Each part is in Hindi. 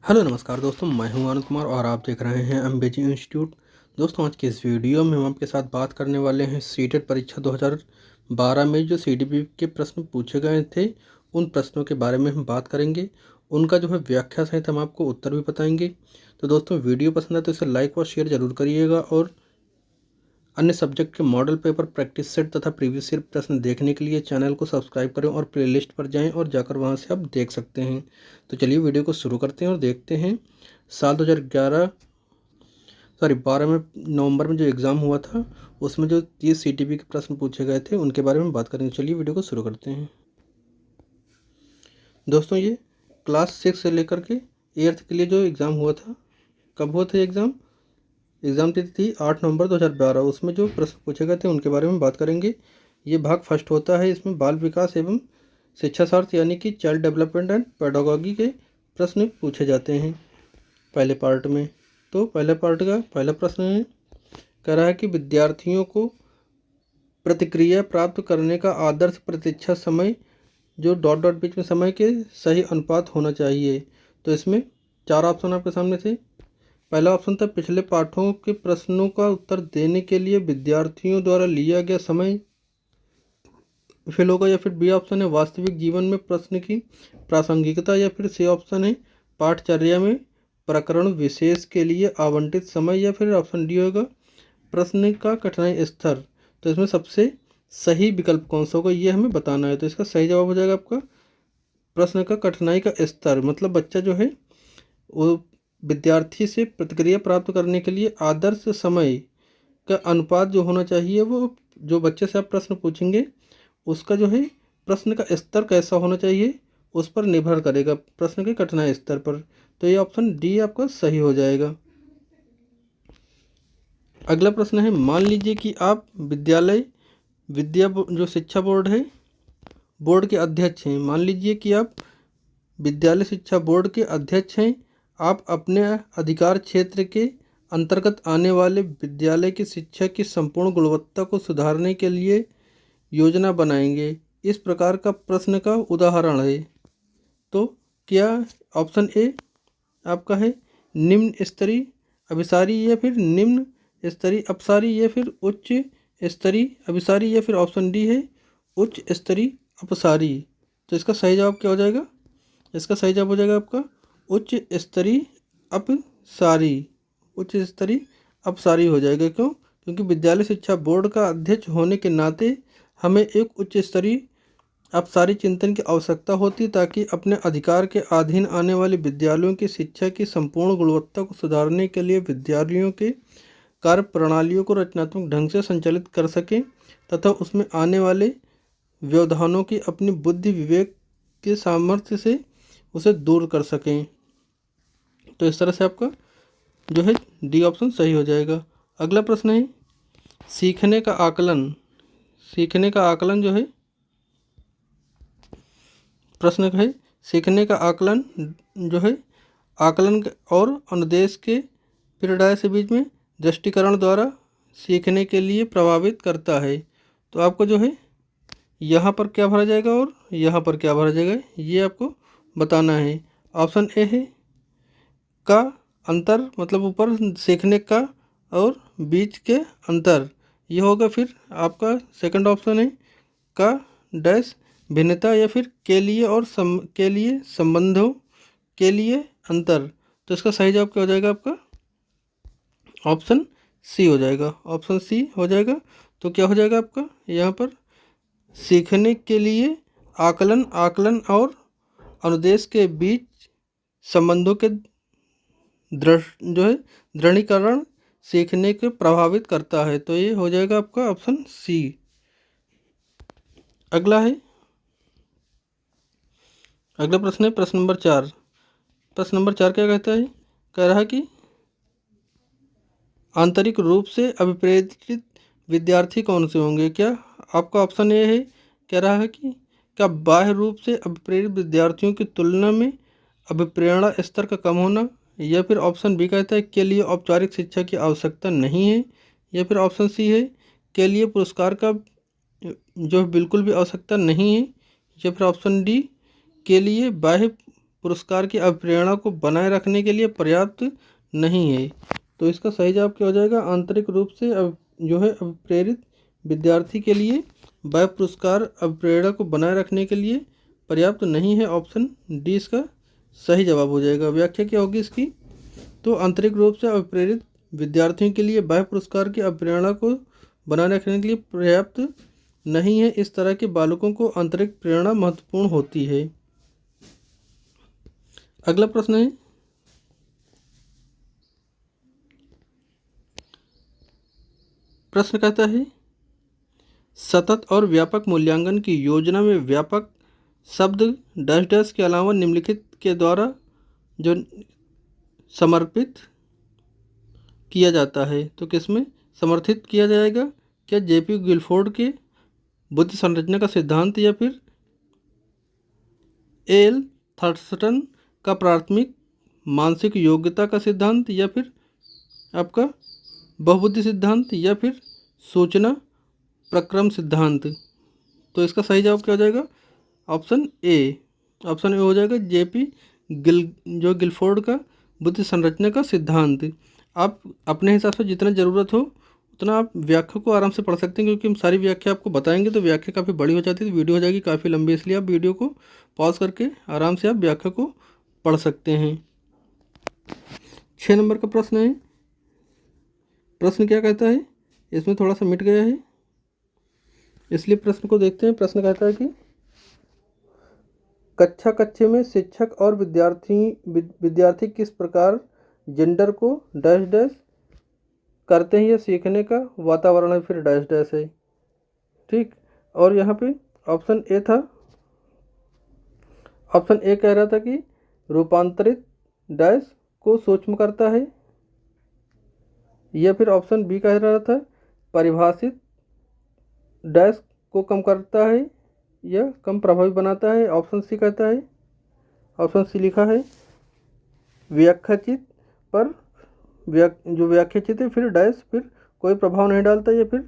हेलो नमस्कार दोस्तों, मैं हूं आनंद कुमार और आप देख रहे हैं एमबीजी इंस्टीट्यूट। दोस्तों, आज की इस वीडियो में हम आपके साथ बात करने वाले हैं सीटेट परीक्षा 2012 में जो सीडीपी के प्रश्न पूछे गए थे, उन प्रश्नों के बारे में हम बात करेंगे। उनका जो है व्याख्या सहित हम आपको उत्तर भी बताएंगे। तो दोस्तों, वीडियो पसंद है तो इसे लाइक और शेयर जरूर करिएगा और अन्य सब्जेक्ट के मॉडल पेपर, प्रैक्टिस सेट तथा प्रीवियस ईयर प्रश्न देखने के लिए चैनल को सब्सक्राइब करें और प्लेलिस्ट पर जाएं और जाकर वहां से आप देख सकते हैं। तो चलिए वीडियो को शुरू करते हैं और देखते हैं साल 12 में नवंबर में जो एग्ज़ाम हुआ था उसमें जो 30 सीटीपी के प्रश्न पूछे गए थे उनके बारे में बात करेंगे। चलिए वीडियो को शुरू करते हैं। दोस्तों, ये क्लास 6 से लेकर के 8th के लिए जो एग्ज़ाम हुआ था, कब हुआ था एग्ज़ाम तिथि थी 8 नवंबर 2012। उसमें जो प्रश्न पूछे गए थे उनके बारे में बात करेंगे। ये भाग फर्स्ट होता है। इसमें बाल विकास एवं शिक्षाशास्त्र यानी कि चाइल्ड डेवलपमेंट एंड पेडागॉजी के प्रश्न पूछे जाते हैं पहले पार्ट में। तो पहले पार्ट का पहला प्रश्न है, कह रहा है कि विद्यार्थियों को प्रतिक्रिया प्राप्त करने का आदर्श प्रतीक्षा समय जो डॉट डॉट बीच में समय के सही अनुपात होना चाहिए। तो इसमें 4 ऑप्शन आपके सामने थे। पहला ऑप्शन था पिछले पाठों के प्रश्नों का उत्तर देने के लिए विद्यार्थियों द्वारा लिया गया समय फेल होगा, या फिर बी ऑप्शन है वास्तविक जीवन में प्रश्न की प्रासंगिकता, या फिर सी ऑप्शन है पाठचर्या में प्रकरण विशेष के लिए आवंटित समय, या फिर ऑप्शन डी होगा प्रश्न का कठिनाई स्तर। तो इसमें सबसे सही विकल्प कौन सा होगा ये हमें बताना है। तो इसका सही जवाब हो जाएगा आपका प्रश्न का कठिनाई का स्तर। मतलब बच्चा जो है वो विद्यार्थी से प्रतिक्रिया प्राप्त करने के लिए आदर्श समय का अनुपात जो होना चाहिए, वो जो बच्चे से आप प्रश्न पूछेंगे उसका जो है प्रश्न का स्तर कैसा होना चाहिए उस पर निर्भर करेगा, प्रश्न के कठिनाई स्तर पर। तो ये ऑप्शन डी आपका सही हो जाएगा। अगला प्रश्न है, मान लीजिए कि आप जो शिक्षा बोर्ड है, बोर्ड के अध्यक्ष हैं। मान लीजिए कि आप विद्यालय शिक्षा बोर्ड के अध्यक्ष हैं। आप अपने अधिकार क्षेत्र के अंतर्गत आने वाले विद्यालय की शिक्षा की संपूर्ण गुणवत्ता को सुधारने के लिए योजना बनाएंगे। इस प्रकार का प्रश्न का उदाहरण है। तो क्या ऑप्शन ए आपका है निम्न स्तरीय अभिसारी, या फिर निम्न स्तरीय अपसारी, या फिर उच्च स्तरीय अभिसारी, या फिर ऑप्शन डी है उच्च स्तरीय अपसारी। तो इसका सही जवाब क्या हो जाएगा? इसका सही जवाब हो जाएगा आपका उच्च स्तरीय अपसारी। उच्च स्तरीय अपसारी हो जाएगा। क्यों? क्योंकि विद्यालय शिक्षा बोर्ड का अध्यक्ष होने के नाते हमें एक उच्च स्तरीय अपसारी चिंतन की आवश्यकता होती, ताकि अपने अधिकार के अधीन आने वाले विद्यालयों की शिक्षा की संपूर्ण गुणवत्ता को सुधारने के लिए विद्यालयों के कार्य प्रणालियों को रचनात्मक ढंग से संचालित कर सकें तथा उसमें आने वाले व्यवधानों की अपनी बुद्धि विवेक के सामर्थ्य से उसे दूर कर सकें। तो इस तरह से आपका जो है डी ऑप्शन सही हो जाएगा। अगला प्रश्न है, सीखने का आकलन जो है प्रश्न है, सीखने का आकलन जो है आकलन और अनुदेश के पीरियड से बीच में दृष्टिकरण द्वारा सीखने के लिए प्रभावित करता है। तो आपको जो है यहाँ पर क्या भरा जाएगा और यहाँ पर क्या भरा जाएगा ये आपको बताना है। ऑप्शन ए है का अंतर, मतलब ऊपर सीखने का और बीच के अंतर, ये होगा। फिर आपका सेकंड ऑप्शन है का डैश भिन्नता, या फिर के लिए और के लिए संबंधों के लिए अंतर। तो इसका सही जवाब क्या हो जाएगा? आपका ऑप्शन सी हो जाएगा। ऑप्शन सी हो जाएगा। तो क्या हो जाएगा आपका यहाँ पर सीखने के लिए आकलन और अनुदेश के बीच संबंधों के दृढ़ीकरण सीखने को प्रभावित करता है। तो ये हो जाएगा आपका ऑप्शन सी। अगला प्रश्न है प्रश्न नंबर 4। प्रश्न नंबर 4 क्या कहता है? कह रहा है कि आंतरिक रूप से अभिप्रेरित विद्यार्थी कौन से होंगे। क्या आपका ऑप्शन ए है, कह रहा है कि क्या बाह्य रूप से अभिप्रेरित विद्यार्थियों की तुलना में अभिप्रेरणा स्तर का कम होना, या फिर ऑप्शन बी कहता है के लिए औपचारिक शिक्षा की आवश्यकता नहीं है, या फिर ऑप्शन सी है के लिए पुरस्कार का जो बिल्कुल भी आवश्यकता नहीं है, या फिर ऑप्शन डी के लिए बाह्य पुरस्कार की अभिप्रेरणा को बनाए रखने के लिए पर्याप्त नहीं है। तो इसका सही जवाब क्या हो जाएगा, आंतरिक रूप से जो है अभिप्रेरित विद्यार्थी के लिए वह पुरस्कार अभिप्रेरणा को बनाए रखने के लिए पर्याप्त नहीं है। ऑप्शन डी इसका सही जवाब हो जाएगा। व्याख्या क्या होगी इसकी, तो आंतरिक रूप से अभिप्रेरित विद्यार्थियों के लिए वह पुरस्कार की अभिप्रेरणा को बनाए रखने के लिए पर्याप्त नहीं है। इस तरह के बालकों को आंतरिक प्रेरणा महत्वपूर्ण होती है। अगला प्रश्न है, प्रश्न कहता है सतत और व्यापक मूल्यांकन की योजना में व्यापक शब्द डैश डैश के अलावा निम्नलिखित के द्वारा जो समर्पित किया जाता है। तो किसमें समर्थित किया जाएगा, क्या जेपी गिलफोर्ड के बुद्धि संरचना का सिद्धांत, या फिर एल थर्स्टन का प्राथमिक मानसिक योग्यता का सिद्धांत, या फिर आपका बहुबुद्धि सिद्धांत, या फिर सूचना प्रक्रम सिद्धांत। तो इसका सही जवाब क्या हो जाएगा, ऑप्शन ए हो जाएगा, जेपी गिलफोर्ड का बुद्धि संरचना का सिद्धांत। आप अपने हिसाब से जितना ज़रूरत हो उतना आप व्याख्या को आराम से पढ़ सकते हैं, क्योंकि हम सारी व्याख्या आपको बताएंगे तो व्याख्या काफ़ी बड़ी हो जाती है, तो वीडियो हो जाएगी काफ़ी लंबी, इसलिए आप वीडियो को पॉज करके आराम से आप व्याख्या को पढ़ सकते हैं। 6 नंबर का प्रश्न है, प्रश्न क्या कहता है, इसमें थोड़ा सा मिट गया है इसलिए प्रश्न को देखते हैं। प्रश्न कहता है कि कक्षा में शिक्षक और विद्यार्थी किस प्रकार जेंडर को डैश डैश करते हैं, यह सीखने का वातावरण है, फिर डैश डैश है, ठीक। और यहाँ पे ऑप्शन ए कह रहा था कि रूपांतरित डैश को सूक्ष्म करता है, या फिर ऑप्शन बी कह रहा था परिभाषित डैश को कम करता है या कम प्रभावी बनाता है। ऑप्शन सी कहता है, ऑप्शन सी लिखा है व्याख्याचित पर जो व्याख्याचित है फिर डैश फिर कोई प्रभाव नहीं डालता, या फिर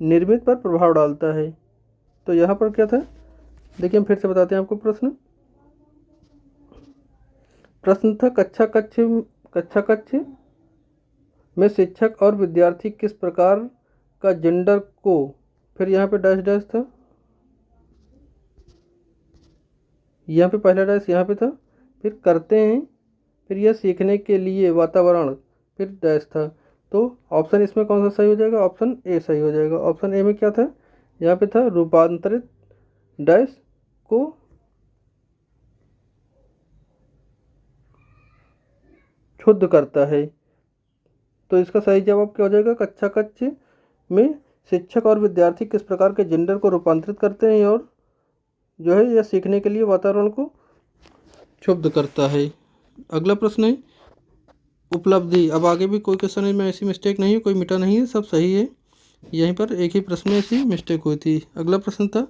निर्मित पर प्रभाव डालता है। तो यहाँ पर क्या था, देखिए हम फिर से बताते हैं आपको। प्रश्न था कक्षा में शिक्षक और विद्यार्थी किस प्रकार का जेंडर को, फिर यहाँ पे डैश डैश था, यहाँ पे पहला डैश यहाँ पे था, फिर करते हैं, फिर यह सीखने के लिए वातावरण, फिर डैश था। तो ऑप्शन इसमें कौन सा सही हो जाएगा, ऑप्शन ए सही हो जाएगा। ऑप्शन ए में क्या था, यहाँ पे था रूपांतरित डैश को शुद्ध करता है। तो इसका सही जवाब क्या हो जाएगा, कक्षा में शिक्षक और विद्यार्थी किस प्रकार के जेंडर को रूपांतरित करते हैं और जो है यह सीखने के लिए वातावरण को क्षुब्ध करता है। अगला प्रश्न है उपलब्धि। अब आगे भी कोई क्वेश्चन में ऐसी मिस्टेक नहीं है, कोई मिटा नहीं है, सब सही है। यहीं पर एक ही प्रश्न में ऐसी मिस्टेक हुई थी। अगला प्रश्न था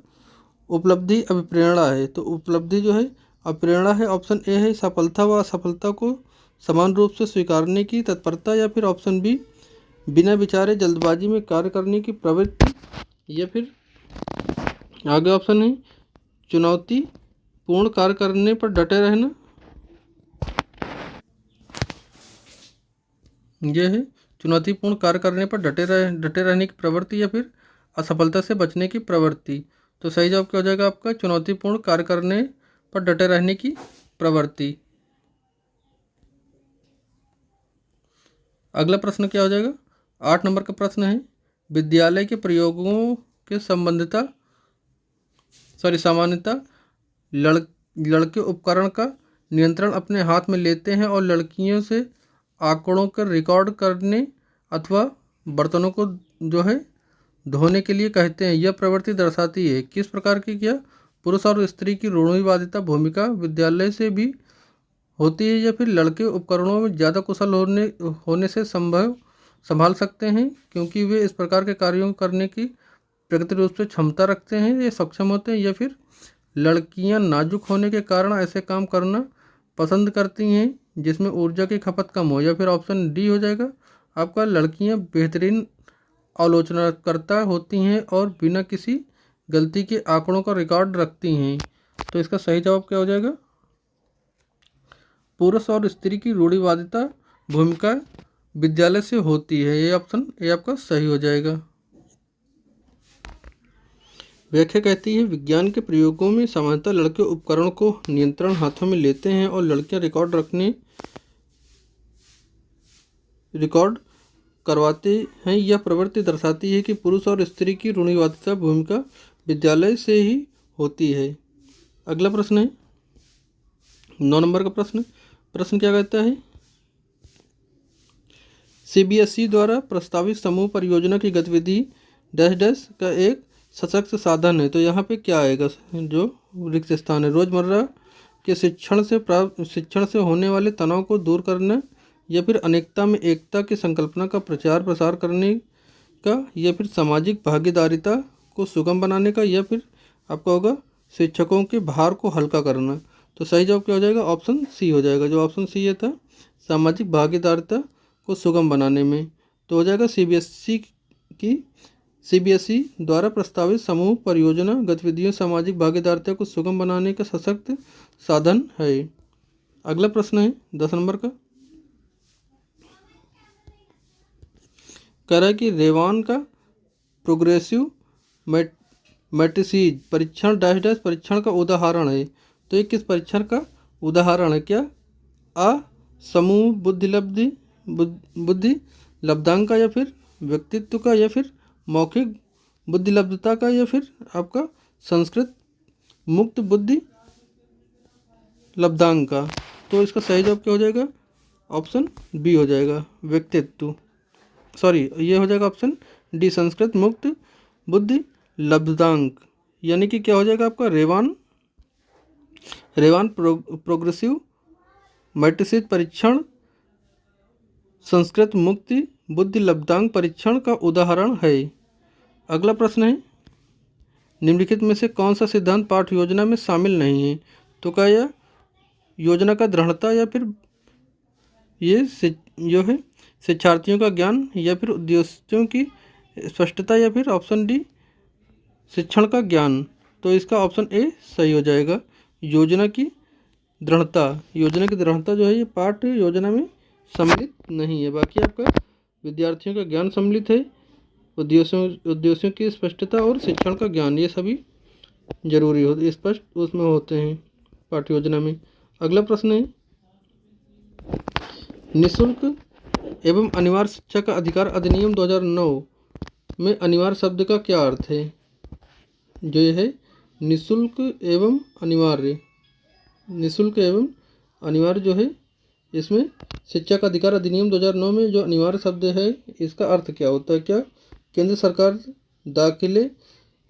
उपलब्धि अभिप्रेरणा है, तो उपलब्धि जो है अभिप्रेरणा है। ऑप्शन ए है सफलता व असफलता को समान रूप से स्वीकारने की तत्परता, या फिर ऑप्शन बी बिना विचारे जल्दबाजी में कार्य करने की प्रवृत्ति, या फिर आगे ऑप्शन है चुनौती पूर्ण कार्य करने पर डटे रहना, यह है चुनौतीपूर्ण कार्य करने पर डटे रहने की प्रवृत्ति, या फिर असफलता से बचने की प्रवृत्ति। तो सही जवाब क्या हो जाएगा आपका, चुनौतीपूर्ण कार्य करने पर डटे रहने की प्रवृत्ति। अगला प्रश्न क्या हो जाएगा, 8 नंबर का प्रश्न है विद्यालय के प्रयोगों के सामान्यतः लड़के उपकरण का नियंत्रण अपने हाथ में लेते हैं और लड़कियों से आंकड़ों का रिकॉर्ड करने अथवा बर्तनों को जो है धोने के लिए कहते हैं। यह प्रवृत्ति दर्शाती है किस प्रकार की, क्या पुरुष और स्त्री की रूढ़िवादिता भूमिका विद्यालय से भी होती है, या फिर लड़के उपकरणों में ज़्यादा कुशल होने से संभाल सकते हैं क्योंकि वे इस प्रकार के कार्यों करने की प्राकृतिक रूप से क्षमता रखते हैं, ये सक्षम होते हैं, या फिर लड़कियां नाजुक होने के कारण ऐसे काम करना पसंद करती हैं जिसमें ऊर्जा की खपत कम हो, या फिर ऑप्शन डी हो जाएगा आपका लड़कियां बेहतरीन आलोचनाकर्ता होती हैं और बिना किसी गलती के आंकड़ों का रिकॉर्ड रखती हैं। तो इसका सही जवाब क्या हो जाएगा, पुरुष और स्त्री की रूढ़िवादिता भूमिका विद्यालय से होती है। ये ऑप्शन ए आपका सही हो जाएगा। व्याख्या कहती है विज्ञान के प्रयोगों में सामान्यतः लड़के उपकरण को नियंत्रण हाथों में लेते हैं और लड़कियां रिकॉर्ड करवाते हैं। यह प्रवृत्ति दर्शाती है कि पुरुष और स्त्री की रूढ़िवादिता भूमिका विद्यालय से ही होती है। अगला प्रश्न है 9 नंबर का प्रश्न क्या कहता है? सीबीएसई द्वारा प्रस्तावित समूह परियोजना की गतिविधि डैश डैश का एक सशक्त साधन है। तो यहाँ पे क्या आएगा? जो रिक्त स्थान है, रोजमर्रा के शिक्षण से होने वाले तनाव को दूर करना, या फिर अनेकता में एकता की संकल्पना का प्रचार प्रसार करने का, या फिर सामाजिक भागीदारिता को सुगम बनाने का, या फिर आपका होगा शिक्षकों के भार को हल्का करना। तो सही जवाब क्या हो जाएगा? ऑप्शन सी हो जाएगा। जो ऑप्शन सी था सामाजिक भागीदारिता को सुगम बनाने में, तो हो जाएगा सीबीएसई द्वारा प्रस्तावित समूह परियोजना गतिविधियों सामाजिक भागीदारिता को सुगम बनाने का सशक्त साधन है। अगला प्रश्न है 10 नंबर का। कह रहा है कि रेवान का प्रोग्रेसिव मैट्रिसीज परीक्षण डैश डैश परीक्षण का उदाहरण है। तो ये किस परीक्षण का उदाहरण है? क्या आ समूह बुद्धि लब्धांक का, या फिर व्यक्तित्व का, या फिर मौखिक बुद्धिलब्धता का, या फिर आपका संस्कृत मुक्त बुद्धि लब्धांक का। तो इसका सही जवाब क्या हो जाएगा? ऑप्शन बी हो जाएगा, व्यक्तित्व। ये हो जाएगा ऑप्शन डी, संस्कृत मुक्त बुद्धि लब्धांक। यानी कि क्या हो जाएगा आपका? रेवान प्रोग्रेसिव मैट्रिसीज परीक्षण संस्कृत मुक्ति बुद्धि लब्धांक परीक्षण का उदाहरण है। अगला प्रश्न है निम्नलिखित में से कौन सा सिद्धांत पाठ योजना में शामिल नहीं है? तो क्या यह योजना का दृढ़ता, या फिर ये जो है शिक्षार्थियों का ज्ञान, या फिर उद्देश्यों की स्पष्टता, या फिर ऑप्शन डी शिक्षण का ज्ञान। तो इसका ऑप्शन ए सही हो जाएगा, योजना की दृढ़ता। योजना की दृढ़ता जो है ये पाठ योजना में सम्मिलित नहीं है। बाकी आपका विद्यार्थियों का ज्ञान सम्मिलित है, उद्देश्यों की स्पष्टता और शिक्षण का ज्ञान, ये सभी जरूरी होते स्पष्ट उसमें होते हैं पाठ्य योजना में। अगला प्रश्न है निःशुल्क एवं अनिवार्य शिक्षा का अधिकार अधिनियम 2009 में अनिवार्य शब्द का क्या अर्थ है? जो ये है निःशुल्क एवं अनिवार्य जो है, इसमें शिक्षा का अधिकार अधिनियम 2009 में जो अनिवार्य शब्द है इसका अर्थ क्या होता है? क्या केंद्र सरकार दाखिले,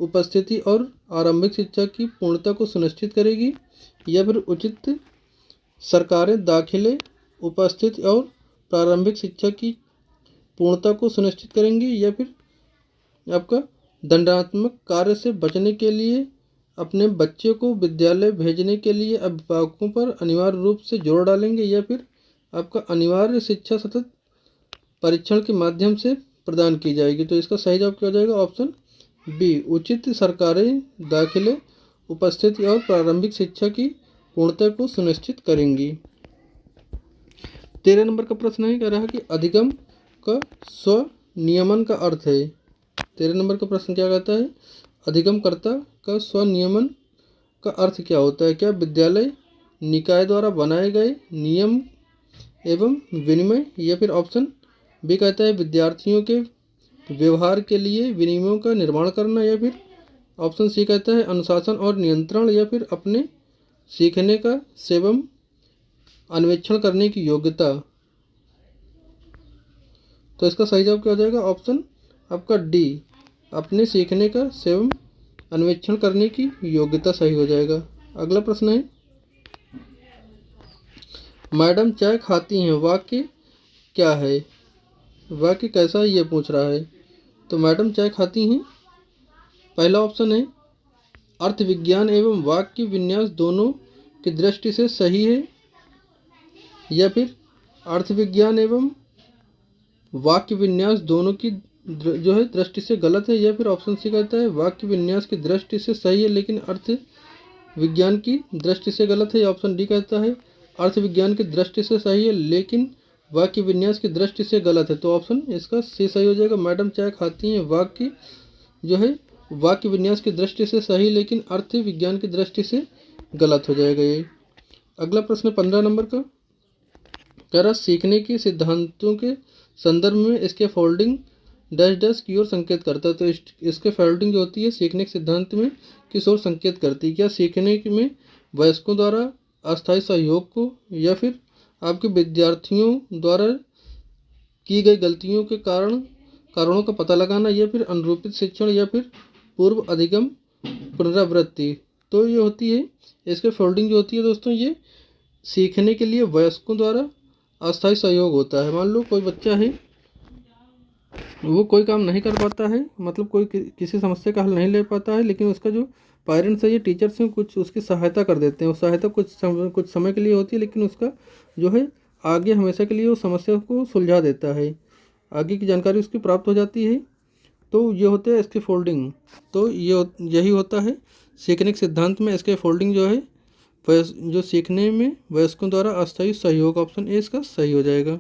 उपस्थिति और आरंभिक शिक्षा की पूर्णता को सुनिश्चित करेगी, या फिर उचित सरकारें दाखिले, उपस्थिति और प्रारंभिक शिक्षा की पूर्णता को सुनिश्चित करेंगी, या फिर आपका दंडात्मक कार्य से बचने के लिए अपने बच्चे को विद्यालय भेजने के लिए अभिभावकों पर अनिवार्य रूप से जोर डालेंगे, या फिर आपका अनिवार्य शिक्षा सतत परीक्षण के माध्यम से प्रदान की जाएगी। तो इसका सही जवाब क्या हो जाएगा? ऑप्शन बी, उचित सरकारें दाखिले, उपस्थिति और प्रारंभिक शिक्षा की पूर्णता को सुनिश्चित करेंगी। 13 नंबर का प्रश्न है, कह रहा है कि अधिगम का स्वनियमन का अर्थ है। 13 नंबर का प्रश्न क्या कहता है? अधिगमकर्ता का स्वनियमन का अर्थ क्या होता है? क्या विद्यालय निकाय द्वारा बनाए गए नियम एवं विनिमय, या फिर ऑप्शन बी कहता है विद्यार्थियों के व्यवहार के लिए विनियमों का निर्माण करना, या फिर ऑप्शन सी कहता है अनुशासन और नियंत्रण, या फिर अपने सीखने का एवं अन्वेषण करने की योग्यता। तो इसका सही जवाब क्या हो जाएगा? ऑप्शन आपका डी, अपने सीखने का एवं अन्वेषण करने की योग्यता सही हो जाएगा। अगला प्रश्न है मैडम चाय खाती हैं वाक्य क्या है? वाक्य कैसा है ये पूछ रहा है। तो मैडम चाय खाती हैं, पहला ऑप्शन है अर्थ विज्ञान एवं वाक्य विन्यास दोनों की दृष्टि से सही है, या फिर अर्थ विज्ञान एवं वाक्य विन्यास दोनों की जो है दृष्टि से गलत है, या फिर ऑप्शन सी कहता है वाक्य विन्यास की दृष्टि से सही है लेकिन अर्थ विज्ञान की दृष्टि से गलत है, या ऑप्शन डी कहता है अर्थ विज्ञान की दृष्टि से सही है लेकिन वाक्य विन्यास की दृष्टि से गलत है। तो ऑप्शन इसका सी सही हो जाएगा। मैडम चाय खाती हैं वाक्य जो है वाक्य विन्यास की दृष्टि से सही लेकिन अर्थ विज्ञान की दृष्टि से गलत हो जाएगा ये। अगला प्रश्न 15 नंबर का कह रहा सीखने के सिद्धांतों के संदर्भ में इसके फोल्डिंग डैश डैश की ओर संकेत करता है। तो इसके फोल्डिंग जो होती है सीखने के सिद्धांत में किस ओर संकेत करती है? क्या सीखने में वयस्कों द्वारा अस्थायी सहयोग को, या फिर आपके विद्यार्थियों द्वारा की गई गलतियों के कारणों का पता लगाना, या फिर अनुरूपित शिक्षण, या फिर पूर्व अधिगम पुनरावृत्ति। तो ये होती है इसके फोल्डिंग जो होती है दोस्तों, ये सीखने के लिए वयस्कों द्वारा अस्थायी सहयोग होता है। मान लो कोई बच्चा है वो कोई काम नहीं कर पाता है, मतलब कोई किसी समस्या का हल नहीं ले पाता है, लेकिन उसका जो पेरेंट्स है या टीचर्स हैं कुछ उसकी सहायता कर देते हैं। वो सहायता कुछ समय के लिए होती है, लेकिन उसका जो है आगे हमेशा के लिए वो समस्या को सुलझा देता है, आगे की जानकारी उसकी प्राप्त हो जाती है। तो ये होते हैं इसके फोल्डिंग। तो यही होता है सीखने के सिद्धांत में इसके फोल्डिंग जो है जो सीखने में वयस्कों द्वारा अस्थायी सहयोग। ऑप्शन ए इसका सही हो जाएगा।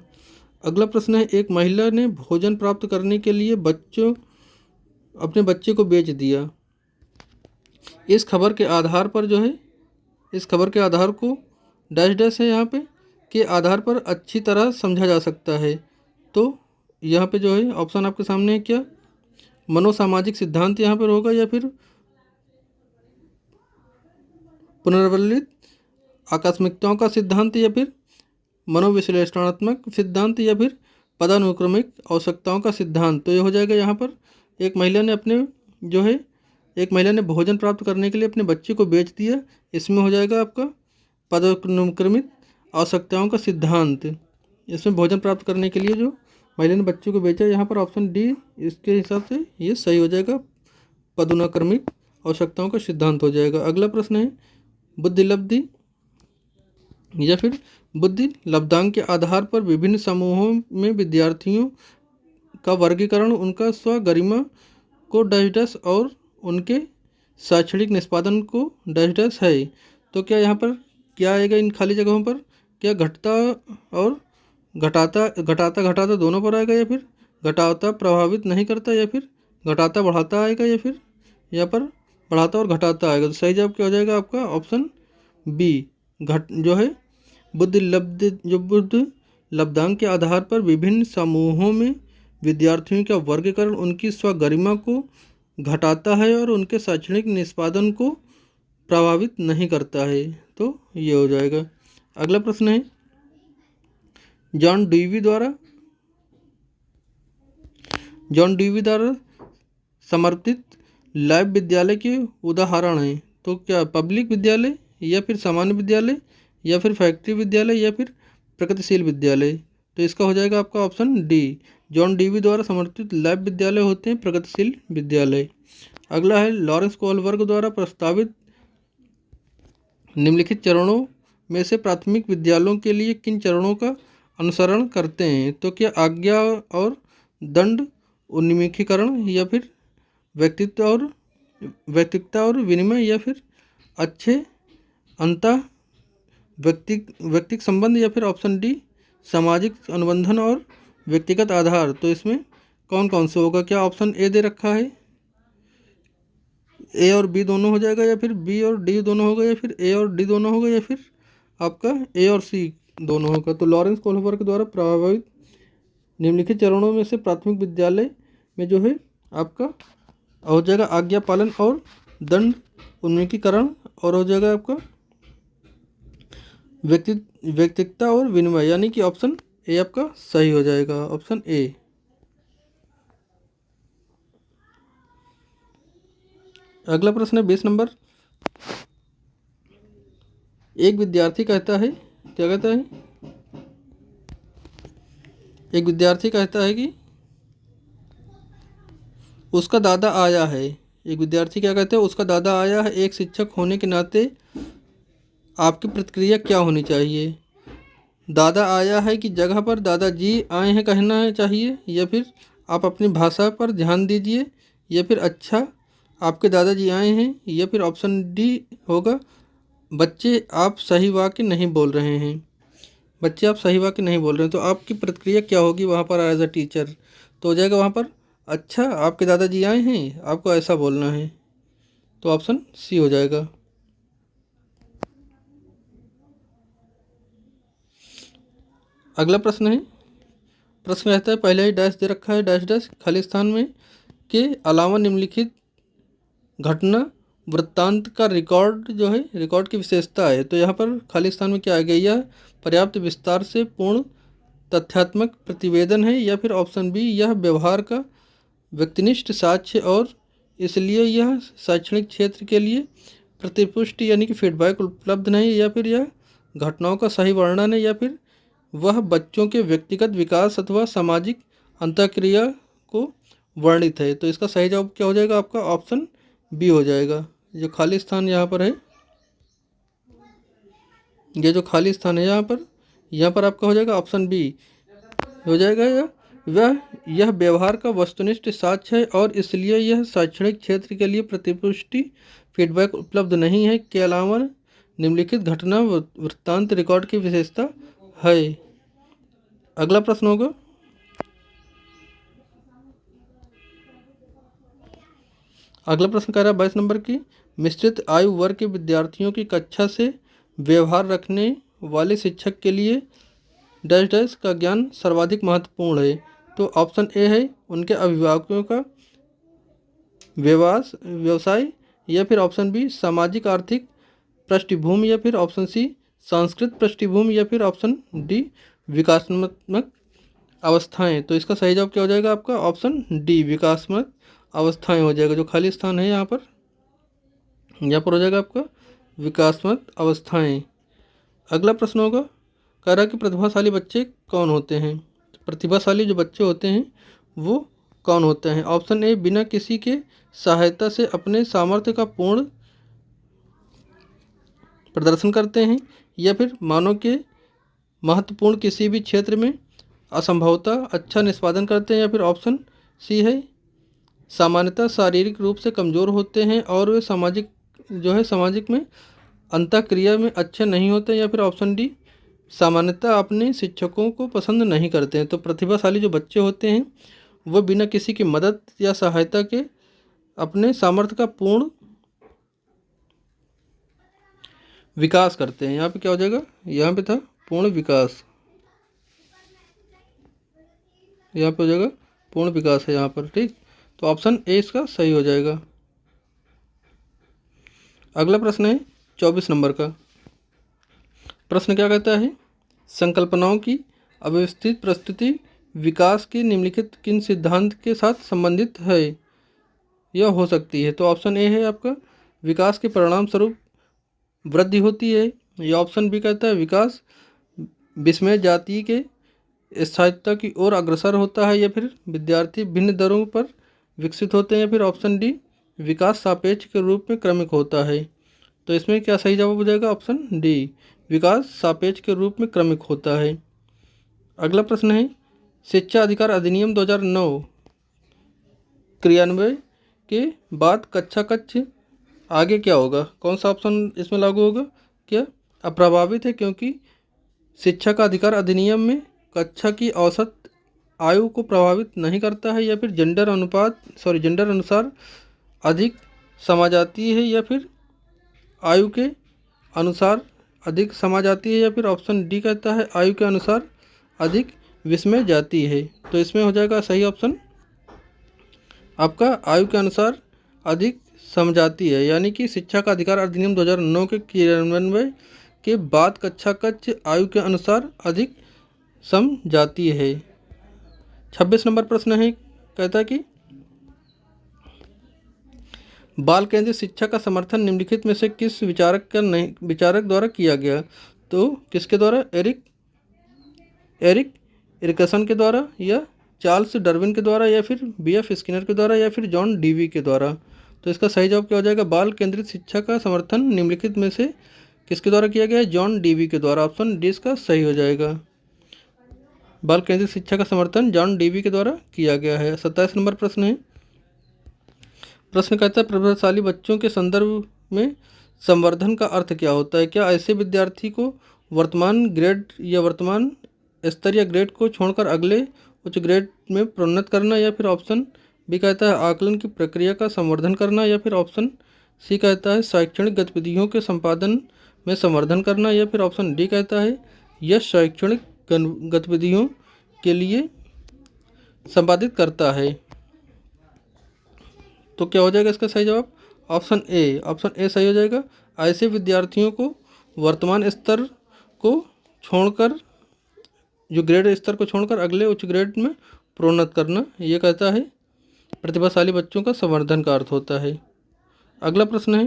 अगला प्रश्न है एक महिला ने भोजन प्राप्त करने के लिए अपने बच्चे को बेच दिया। इस खबर के आधार पर जो है इस खबर के आधार को डैश डैश है यहाँ पे के आधार पर अच्छी तरह समझा जा सकता है। तो यहाँ पे जो है ऑप्शन आपके सामने है, क्या मनोसामाजिक सिद्धांत यहाँ पर होगा, या फिर पुनर्वलित आकस्मिकताओं का सिद्धांत, या फिर मनोविश्लेषणात्मक सिद्धांत, या फिर पदानुक्रमिक आवश्यकताओं का सिद्धांत। तो ये हो जाएगा यहाँ पर एक महिला ने भोजन प्राप्त करने के लिए अपने बच्चे को बेच दिया। इसमें हो जाएगा आपका पदानुक्रमित आवश्यकताओं का सिद्धांत। इसमें भोजन प्राप्त करने के लिए जो महिला ने बच्चे को बेचा, यहाँ पर ऑप्शन डी इसके हिसाब से ये सही हो जाएगा, पदानुक्रमिक आवश्यकताओं का सिद्धांत हो जाएगा। अगला प्रश्न है बुद्धिलब्धि या फिर बुद्धि लब्धांक के आधार पर विभिन्न समूहों में विद्यार्थियों का वर्गीकरण उनका स्वगरिमा को डैश डैश और उनके शैक्षणिक निष्पादन को डैश डैश है। तो क्या यहाँ पर क्या आएगा इन खाली जगहों पर? क्या घटता और घटाता दोनों पर आएगा, या फिर घटाता प्रभावित नहीं करता, या फिर घटाता बढ़ाता आएगा, या फिर यहाँ पर बढ़ाता और घटाता आएगा? तो सही जवाब क्या हो जाएगा आपका ऑप्शन बी जो है बुद्धि लब्धांक के आधार पर विभिन्न समूहों में विद्यार्थियों का वर्गीकरण उनकी स्वगरिमा को घटाता है और उनके शैक्षणिक निष्पादन को प्रभावित नहीं करता है। तो ये हो जाएगा। अगला प्रश्न है जॉन डीवी द्वारा समर्थित लाइव विद्यालय के उदाहरण हैं। तो क्या पब्लिक विद्यालय, या फिर सामान्य विद्यालय, या फिर फैक्ट्री विद्यालय, या फिर प्रगतिशील विद्यालय? तो इसका हो जाएगा आपका ऑप्शन डी, जॉन डीवी द्वारा समर्थित लाइव विद्यालय होते हैं प्रगतिशील विद्यालय। अगला है लॉरेंस कोहलबर्ग द्वारा प्रस्तावित निम्नलिखित चरणों में से प्राथमिक विद्यालयों के लिए किन चरणों का अनुसरण करते हैं? तो क्या आज्ञा और दंड उन्मुखीकरण, या फिर व्यक्तिगता और विनिमय, या फिर अच्छे अंतः व्यक्तिक संबंध, या फिर ऑप्शन डी सामाजिक अनुबंधन और व्यक्तिगत आधार? तो इसमें कौन कौन से होगा? क्या ऑप्शन ए दे रखा है ए और बी दोनों हो जाएगा, या फिर बी और डी दोनों होगा, या फिर ए और डी दोनों होगा, या फिर आपका ए और सी दोनों होगा? तो लॉरेंस कोहलबर्ग द्वारा प्रभावित निम्नलिखित चरणों में से प्राथमिक विद्यालय में जो है आपका हो जाएगा आज्ञा पालन और दंड उन्मुखीकरण, और हो जाएगा आपका व्यक्तिगता और विनिमय, यानी कि ऑप्शन ए आपका सही हो जाएगा, ऑप्शन ए। अगला प्रश्न है 20 नंबर। एक विद्यार्थी कहता है, क्या कहता है? एक विद्यार्थी कहता है कि उसका दादा आया है। एक विद्यार्थी क्या कहते हैं? उसका दादा आया है। एक शिक्षक होने के नाते आपकी प्रतिक्रिया क्या होनी चाहिए? दादा आया है की जगह पर दादाजी आए हैं कहना है चाहिए, या फिर आप अपनी भाषा पर ध्यान दीजिए, या फिर अच्छा आपके दादाजी आए हैं, या फिर ऑप्शन डी होगा बच्चे आप सही वाक्य नहीं बोल रहे हैं। बच्चे आप सही वाक्य नहीं बोल रहे हैं, तो आपकी प्रतिक्रिया क्या होगी वहाँ पर एज अ टीचर? तो हो जाएगा वहाँ पर, अच्छा आपके दादाजी आए हैं, आपको ऐसा बोलना है। तो ऑप्शन सी हो जाएगा। अगला प्रश्न है, प्रश्न रहता है पहले ही डैश दे रखा है, डैश डैश खाली स्थान में के अलावा निम्नलिखित घटना वृत्तांत का रिकॉर्ड जो है, रिकॉर्ड की विशेषता है। तो यहाँ पर खाली स्थान में क्या आ गया, यह पर्याप्त विस्तार से पूर्ण तथ्यात्मक प्रतिवेदन है, या फिर ऑप्शन बी यह व्यवहार का व्यक्तिनिष्ठ साक्ष्य और इसलिए यह शैक्षणिक क्षेत्र के लिए प्रतिपुष्टि यानी कि फीडबैक उपलब्ध नहीं, या फिर यह घटनाओं का सही वर्णन है, या फिर वह बच्चों के व्यक्तिगत विकास अथवा सामाजिक अंतःक्रिया को वर्णित है। तो इसका सही जवाब क्या हो जाएगा आपका, ऑप्शन बी हो जाएगा। जो खाली स्थान यहाँ पर है, ये जो खाली स्थान है यहाँ पर आपका हो जाएगा ऑप्शन बी हो जाएगा। यह व्यवहार का वस्तुनिष्ठ साक्ष्य है और इसलिए यह शैक्षणिक क्षेत्र के लिए प्रतिपुष्टि फीडबैक उपलब्ध नहीं है के अलावा निम्नलिखित घटना वृत्तांत रिकॉर्ड की विशेषता है। अगला प्रश्न होगा, अगला प्रश्न कह रहा है 22 नंबर की, मिश्रित आयु वर्ग के विद्यार्थियों की कक्षा से व्यवहार रखने वाले शिक्षक के लिए डैश डैश का ज्ञान सर्वाधिक महत्वपूर्ण है। तो ऑप्शन ए है उनके अभिभावकों का व्यवसाय, या फिर ऑप्शन बी सामाजिक आर्थिक पृष्ठभूमि, या फिर ऑप्शन सी सांस्कृतिक पृष्ठभूमि, या फिर ऑप्शन डी विकासात्मक अवस्थाएं। तो इसका सही जवाब क्या हो जाएगा आपका, ऑप्शन डी विकासात्मक अवस्थाएं हो जाएगा। जो खाली स्थान है यहाँ पर हो जाएगा आपका विकासात्मक अवस्थाएं। अगला प्रश्न होगा, कह रहा है कि प्रतिभाशाली बच्चे कौन होते हैं। प्रतिभाशाली जो बच्चे होते हैं वो कौन होते हैं। ऑप्शन ए बिना किसी के सहायता से अपने सामर्थ्य का पूर्ण प्रदर्शन करते हैं, या फिर मानव के महत्वपूर्ण किसी भी क्षेत्र में असंभवतः अच्छा निष्पादन करते हैं, या फिर ऑप्शन सी है सामान्यतः शारीरिक रूप से कमज़ोर होते हैं और वे सामाजिक में अंतःक्रिया में अच्छे नहीं होते, या फिर ऑप्शन डी सामान्यतः अपने शिक्षकों को पसंद नहीं करते हैं। तो प्रतिभाशाली जो बच्चे होते हैं वह बिना किसी की मदद या सहायता के अपने सामर्थ्य का पूर्ण विकास करते हैं। यहाँ पे क्या हो जाएगा, यहाँ पे था पूर्ण विकास, यहाँ पे हो जाएगा पूर्ण विकास है यहाँ पर, ठीक। तो ऑप्शन ए इसका सही हो जाएगा। अगला प्रश्न है 24 नंबर का। प्रश्न क्या कहता है, संकल्पनाओं की अव्यवस्थित प्रस्तुति विकास के निम्नलिखित किन सिद्धांत के साथ संबंधित है यह हो सकती है। तो ऑप्शन ए है आपका विकास के परिणाम स्वरूप वृद्धि होती है, या ऑप्शन बी कहता है विकास विस्मय जाति के स्थायित्व की ओर अग्रसर होता है, या फिर विद्यार्थी भिन्न दरों पर विकसित होते हैं, या फिर ऑप्शन डी विकास सापेक्ष के रूप में क्रमिक होता है। तो इसमें क्या सही जवाब हो जाएगा, ऑप्शन डी विकास सापेक्ष के रूप में क्रमिक होता है। अगला प्रश्न है, शिक्षा अधिकार अधिनियम 2009 क्रियान्वयन के बाद कक्षा कक्ष आगे क्या होगा, कौन सा ऑप्शन इसमें लागू होगा। क्या अप्रभावित है, क्योंकि शिक्षा का अधिकार अधिनियम में कक्षा की औसत आयु को प्रभावित नहीं करता है, या फिर जेंडर अनुसार अधिक समाजाती है, या फिर आयु के अनुसार अधिक समाजाती है, या फिर ऑप्शन डी कहता है आयु के अनुसार अधिक विस्मय जाती है। तो इसमें हो जाएगा सही ऑप्शन आपका आयु के अनुसार अधिक समझाती है, यानी कि शिक्षा का अधिकार अधिनियम 2009 के क्रियान्वयन के बाद कक्षा कक्ष आयु के अनुसार अधिक समझाती है। 26 नंबर प्रश्न है, कहता है कि बाल केंद्रित शिक्षा का समर्थन निम्नलिखित में से किस विचारक द्वारा किया गया। तो किसके द्वारा, एरिक एरिकसन के द्वारा, या चार्ल्स डार्विन के द्वारा, या फिर बीएफ स्किनर के द्वारा, या फिर जॉन डीवी के द्वारा। तो इसका सही जवाब क्या हो जाएगा, बाल केंद्रित शिक्षा का समर्थन निम्नलिखित में से किसके द्वारा किया गया है, जॉन डीवी के द्वारा। ऑप्शन डी इसका सही हो जाएगा, बाल केंद्रित शिक्षा का समर्थन जॉन डीवी के द्वारा किया गया है। 27 नंबर प्रश्न है, प्रश्न कहता है प्रतिभाशाली बच्चों के संदर्भ में संवर्धन का अर्थ क्या होता है। क्या ऐसे विद्यार्थी को वर्तमान ग्रेड या वर्तमान स्तर या ग्रेड को छोड़कर अगले उच्च ग्रेड में प्रोन्नत करना, या फिर ऑप्शन बी कहता है आकलन की प्रक्रिया का संवर्धन करना, या फिर ऑप्शन सी कहता है शैक्षणिक गतिविधियों के संपादन में संवर्धन करना, या फिर ऑप्शन डी कहता है यह शैक्षणिक गतिविधियों के लिए संपादित करता है। तो क्या हो जाएगा इसका सही जवाब? ऑप्शन ए सही हो जाएगा। ऐसे विद्यार्थियों को वर्तमान स्तर को छोड़कर, जो ग्रेड स्तर को छोड़कर अगले उच्च ग्रेड में प्रोन्नत करना, ये कहता है प्रतिभाशाली बच्चों का संवर्धन का अर्थ होता है। अगला प्रश्न है,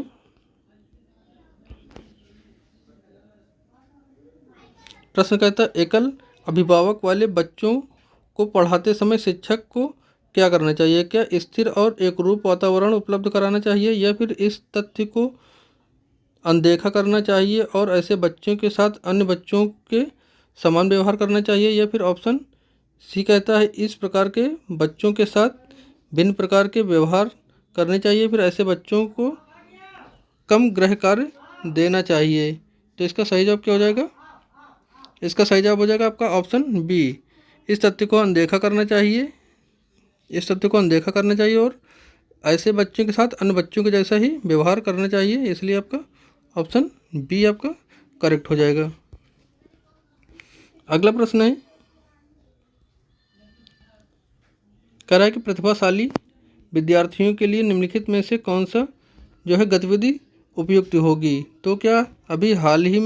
प्रश्न कहता है एकल अभिभावक वाले बच्चों को पढ़ाते समय शिक्षक को क्या करना चाहिए? क्या स्थिर और एकरूप वातावरण उपलब्ध कराना चाहिए, या फिर इस तथ्य को अनदेखा करना चाहिए और ऐसे बच्चों के साथ अन्य बच्चों के समान व्यवहार करना चाहिए, या फिर ऑप्शन सी कहता है इस प्रकार के बच्चों के साथ भिन्न प्रकार के व्यवहार करने चाहिए, फिर ऐसे बच्चों को कम गृह कार्य देना चाहिए। तो इसका सही जवाब क्या हो जाएगा? इसका सही जवाब हो जाएगा आपका ऑप्शन बी, इस तथ्य को अनदेखा करना चाहिए, इस तथ्य को अनदेखा करना चाहिए और ऐसे बच्चों के साथ अन्य बच्चों के जैसा ही व्यवहार करना चाहिए, इसलिए आपका ऑप्शन बी आपका करेक्ट हो जाएगा। अगला प्रश्न है, कह रहा है कि प्रतिभाशाली विद्यार्थियों के लिए निम्नलिखित में से कौन सा जो है गतिविधि उपयुक्त होगी? तो क्या अभी हाल ही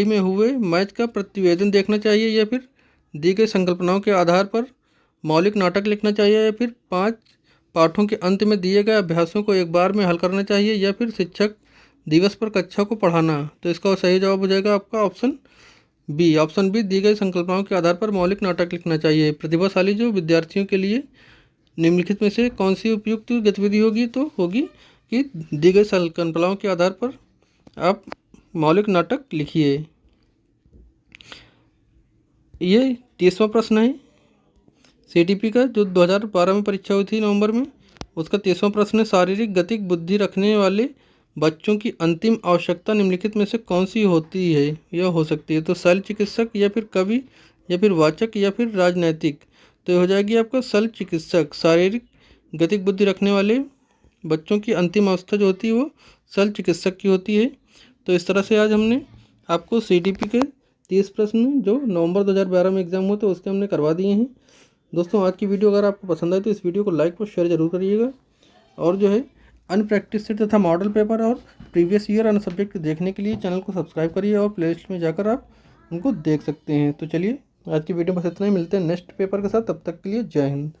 में हुए मैच का प्रतिवेदन देखना चाहिए, या फिर दी गई संकल्पनाओं के आधार पर मौलिक नाटक लिखना चाहिए, या फिर 5 पाठों के अंत में दिए गए अभ्यासों को एक बार में हल करना चाहिए, या फिर शिक्षक दिवस पर कक्षा को पढ़ाना? तो इसका सही जवाब हो जाएगा आपका ऑप्शन बी, दी गई संकल्पनाओं के आधार पर मौलिक नाटक लिखना चाहिए। प्रतिभाशाली जो विद्यार्थियों के लिए निम्नलिखित में से कौन सी उपयुक्त गतिविधि होगी? तो होगी कि दी गई संकल्पनाओं के आधार पर आप मौलिक नाटक लिखिए। ये 30वां प्रश्न है सीटीपी का, जो 2012 में परीक्षा हुई थी नवंबर में, उसका 30वां प्रश्न है शारीरिक गतिक बुद्धि रखने वाले बच्चों की अंतिम आवश्यकता निम्नलिखित में से कौन सी होती है या हो सकती है? तो शल्य चिकित्सक, या फिर कवि, या फिर वाचक, या फिर राजनैतिक? तो हो जाएगी आपका शल्य चिकित्सक। शारीरिक गतिक बुद्धि रखने वाले बच्चों की अंतिम अवस्था जो होती है वो शल्य चिकित्सक की होती है। तो इस तरह से आज हमने आपको सीटीपी के 30 प्रश्न जो नवंबर 2012 में एग्जाम हुए थे उसके हमने करवा दिए हैं। दोस्तों आज की वीडियो अगर आपको पसंद आए तो इस वीडियो को लाइक और शेयर जरूर करिएगा, और जो है अन्य प्रैक्टिस सेट तथा मॉडल पेपर और प्रीवियस ईयर अन्य सब्जेक्ट देखने के लिए चैनल को सब्सक्राइब करिए और प्लेलिस्ट में जाकर आप उनको देख सकते हैं। तो चलिए आज की वीडियो बस इतना ही, मिलते हैं नेक्स्ट पेपर के साथ, तब तक के लिए जय हिंद।